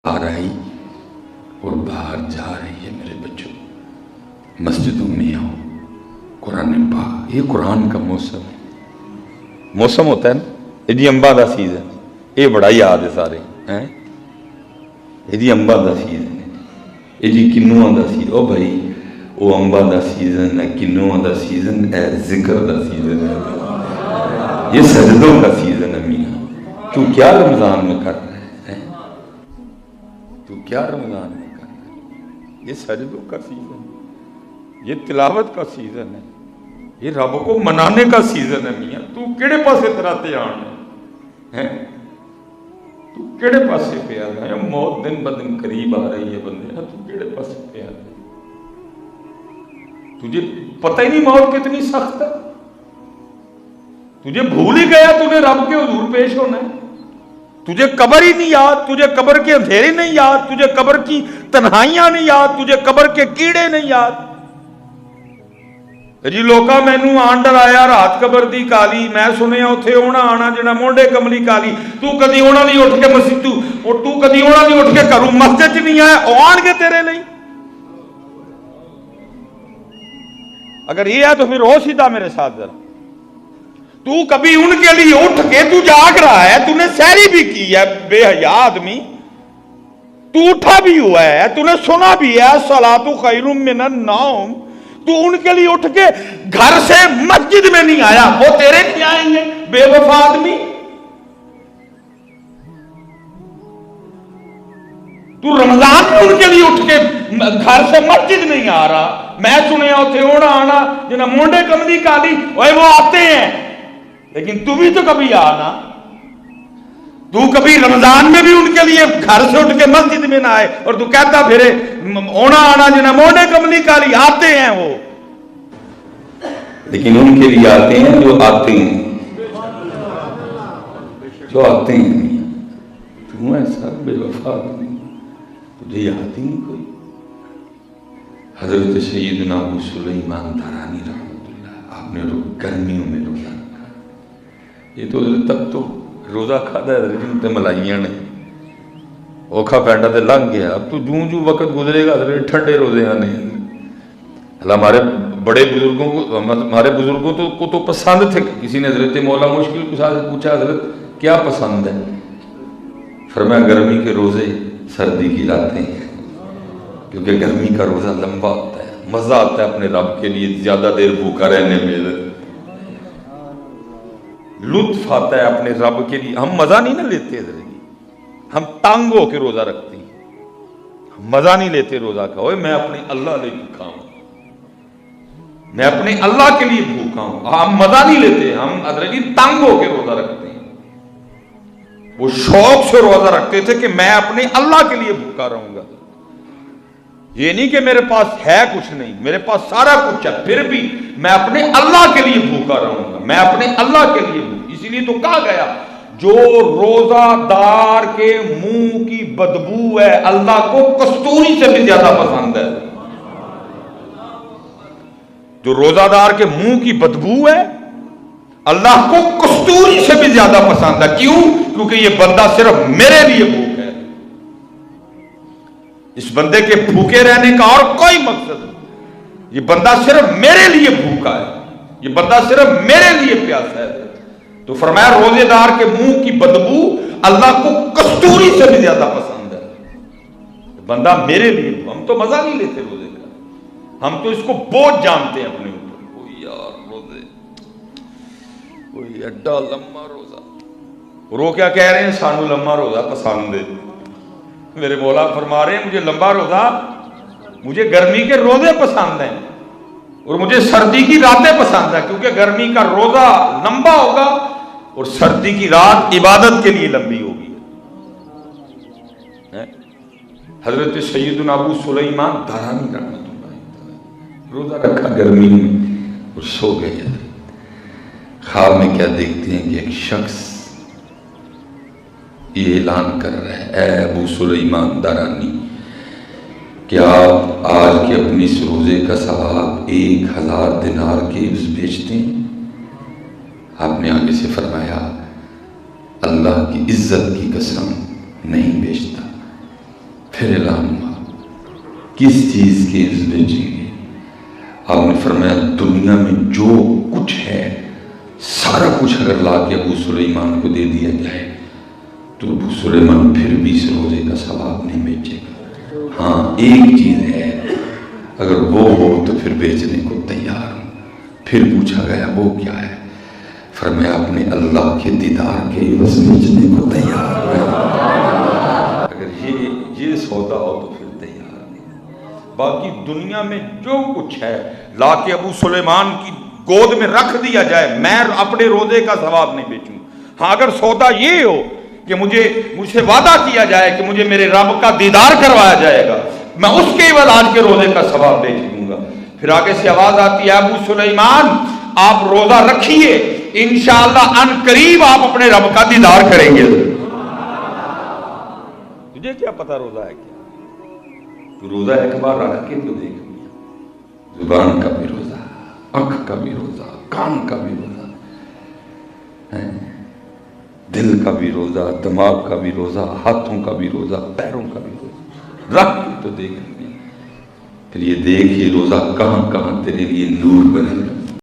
آ رہی اور باہر جا رہی ہے میرے بچوں، مسجدوں میں آؤ، قرآن پاک، یہ قرآن کا موسم ہوتا ہے نا، یہ جی امبا دا سیزن، یہ بڑا یاد ہے سارے ہیں، یہ جی امبا دا سیزن ہے، یہ جی کنواں دا سیزن، او بھائی وہ امبا دا سیزن ہے، کنواں دا سیزن ہے، ذکر دا سیزن ہے، یہ سجدوں کا سیزن ہے میاں۔ تو کیا رمضان میں کر رہے ہیں؟ تو کیا رمضان میں کر رہے ہیں؟ یہ سجدوں کا سیزن ہے، یہ تلاوت کا سیزن ہے، یہ رب کو منانے کا سیزن ہے میاں۔ تو کیڑے پاسے تیرا دھیان ہے؟ تو کیڑے پاسے پہ آ رہا ہے؟ موت دن بدن قریب آ رہی ہے بندے، تو کیڑے پاسے پہ آ رہا ہے؟ تجھے پتہ ہی نہیں موت کتنی سخت ہے، تجھے بھول ہی گیا تو نے رب کے حضور پیش ہونا ہے، تجھے قبر ہی نہیں یاد، تجھے قبر کے اندھیرے نہیں یاد، تجھے قبر کی تنہائیاں نہیں یاد، تجھے قبر کے کیڑے نہیں یاد۔ جی لوکا مینوں آن ڈرایا رات قبر دی کالی، میں سنیا اتھے اونا آنا جنا مونڈے کملی کالی، تو کدی اونا نہیں اٹھ کے مسجد تو کدی اونا نہیں اٹھ کے گھروں مسجد چ نہیں آیا، او آن گے تیرے لئی؟ اگر یہ ہے تو پھر ہو سیدھا میرے ساتھ ذرا، تو کبھی ان کے لیے اٹھ کے تو جاگ رہا ہے، تو نے سحری بھی کی ہے بے حیا آدمی، تو اٹھا بھی ہوا ہے، تو نے سنا بھی ہے الصلاۃ خیر من النوم، تو ان کے لیے اٹھ کے گھر سے مسجد میں نہیں آیا، وہ تیرے لیے آئیں گے بے وفا آدمی؟ تو رمضان میں ان کے لیے اٹھ کے گھر سے مسجد نہیں آ رہا، میں سنیا اتھے اونا آنا جنا مونڈے کملی کالی، وہ آتے ہیں، لیکن تو بھی تو کبھی آنا، تو کبھی رمضان میں بھی ان کے لیے گھر سے اٹھ کے مسجد میں نہ آئے، اور تو کہتا پھرے اونا آنا جنا مونڈے کملی کالی، آتے ہیں وہ، لیکن ان کے لیے آتے ہیں جو آتے ہیں، جو آتے ہیں۔ تو ایسا بے وفا آدمی، تجھے یاد ہی نہیں کوئی؟ حضرت سیدنا ابو سلیمان دارانی رحمۃ اللہ، آپ نے گرمیوں میں روزہ رکھا، یہ تو تب تو روزہ کھادا ہے حضرت تے ملائیاں نے، اوکھا پینڈا تے لنگ گیا، اب تو جوں جوں وقت گزرے گا حضرت ٹھنڈے روزے آنے۔ اللہ ہمارے بڑے بزرگوں کو، ہمارے بزرگوں کو تو پسند تھے، کسی نے حضرت مولا مشکل کو پوچھا حضرت کیا پسند ہے؟ فرمایا گرمی کے روزے، سردی کی راتیں، کیونکہ گرمی کا روزہ لمبا ہوتا ہے، مزہ آتا ہے اپنے رب کے لیے زیادہ دیر بھوکا رہنے میں، لطف آتا ہے اپنے رب کے لیے، ہم مزہ نہیں نہ لیتے حضرت، ہم تانگ ہو کے روزہ رکھتے ہیں، ہم مزہ نہیں لیتے روزہ کا، اوے میں اپنے اللہ لے بھوکا ہوں، میں اپنے اللہ کے لیے بھوکا ہوں، ہم مزہ نہیں لیتے، ہم حضرت تانگ ہو کے روزہ رکھتے ہیں۔ وہ شوق سے روزہ رکھتے تھے کہ میں اپنے اللہ کے لیے بھوکا رہوں گا، یہ نہیں کہ میرے پاس ہے کچھ نہیں، میرے پاس سارا کچھ ہے، پھر بھی میں اپنے اللہ کے لیے بھوکا رہوں گا، میں اپنے اللہ کے لیے بھوکا۔ اسی لیے تو کہا گیا جو روزہ دار کے منہ کی بدبو ہے اللہ کو کستوری سے بھی زیادہ پسند ہے، جو روزہ دار کے منہ کی بدبو ہے اللہ کو کستوری سے بھی زیادہ پسند ہے۔ کیوں؟ کیونکہ یہ بندہ صرف میرے لیے بھوک ہے، اس بندے کے بھوکے رہنے کا اور کوئی مقصد نہیں، یہ بندہ صرف میرے لیے بھوکا ہے، یہ بندہ صرف میرے لیے پیاسا ہے۔ تو فرمایا روزے دار کے منہ کی بدبو اللہ کو کستوری سے بھی زیادہ پسند ہے، بندہ میرے لیے۔ ہم تو مزہ نہیں لیتے روزے کا، ہم تو اس کو بوجھ جانتے ہیں اپنے اوپر، کوئی یار روزے، کوئی ایڈا لمبا روزہ، رو کیا کہہ رہے ہیں؟ سانو لمبا روزہ پسند ہے۔ میرے مولا فرما رہے ہیں مجھے لمبا روزہ، مجھے گرمی کے روزے پسند ہیں، اور مجھے سردی کی راتیں پسند ہیں، کیونکہ گرمی کا روزہ لمبا ہوگا اور سردی کی رات عبادت کے لیے لمبی ہوگی۔ حضرت سیدنا ابو سلیمان دارانی رحمۃ اللہ روزہ رکھا گرمی میں اور سو گئے۔ خواب میں کیا دیکھتے ہیں کہ ایک شخص یہ اعلان کر رہا ہے، اے ابو سلیمان دارانی، کہ آپ آج کے اپنی اس روزے کا ثواب 1000 دینار کے بیچتے ہیں؟ آپ نے آگے سے فرمایا اللہ کی عزت کی قسم نہیں بیچتا، پھر اعلان ہوا کس چیز کے اس بیچیں گے؟ آپ نے فرمایا دنیا میں جو کچھ ہے سارا کچھ اگر لا کے ابو سلیمان کو دے دیا جائے تو ابو سلیمان پھر بھی اس روزے کا ثواب نہیں بیچے گا. ہاں ایک چیز ہے، اگر وہ ہو تو پھر بیچنے کو تیار ہوں. پھر پوچھا گیا وہ کیا ہے؟ فرمایا اپنے اللہ کے دیدار کے بس بیچنے کو تیار ہے. اگر یہ سودا ہو تو پھر تیار نہیں. باقی دنیا میں جو کچھ ہے لا کے ابو سلیمان کی گود میں رکھ دیا جائے، میں اپنے روزے کا ثواب نہیں بیچوں. ہاں اگر سودا یہ ہو کہ مجھ سے وعدہ کیا جائے کہ مجھے میرے رب کا دیدار کروایا جائے گا، میں اس کے عوض آج کے روزے کا ثواب بیچ دوں گا. پھر آگے سے آواز آتی ہے ابو سلیمان آپ روزہ رکھیے، انشاءاللہ ان قریب آپ اپنے رب کا دیدار کریں گے. تجھے کیا پتا روزہ ہے کیا؟ تو روزہ ایک بار رکھ کے تو دیکھ لیا. زبان کا بھی روزہ، آنکھ کا بھی روزہ، کان کا بھی روزہ، دل کا بھی روزہ، دماغ کا بھی روزہ، ہاتھوں کا بھی روزہ، پیروں کا بھی روزہ رکھ کے تو دیکھ لیا. پھر یہ دیکھ یہ روزہ کہاں کہاں تیرے لیے نور بنے گا.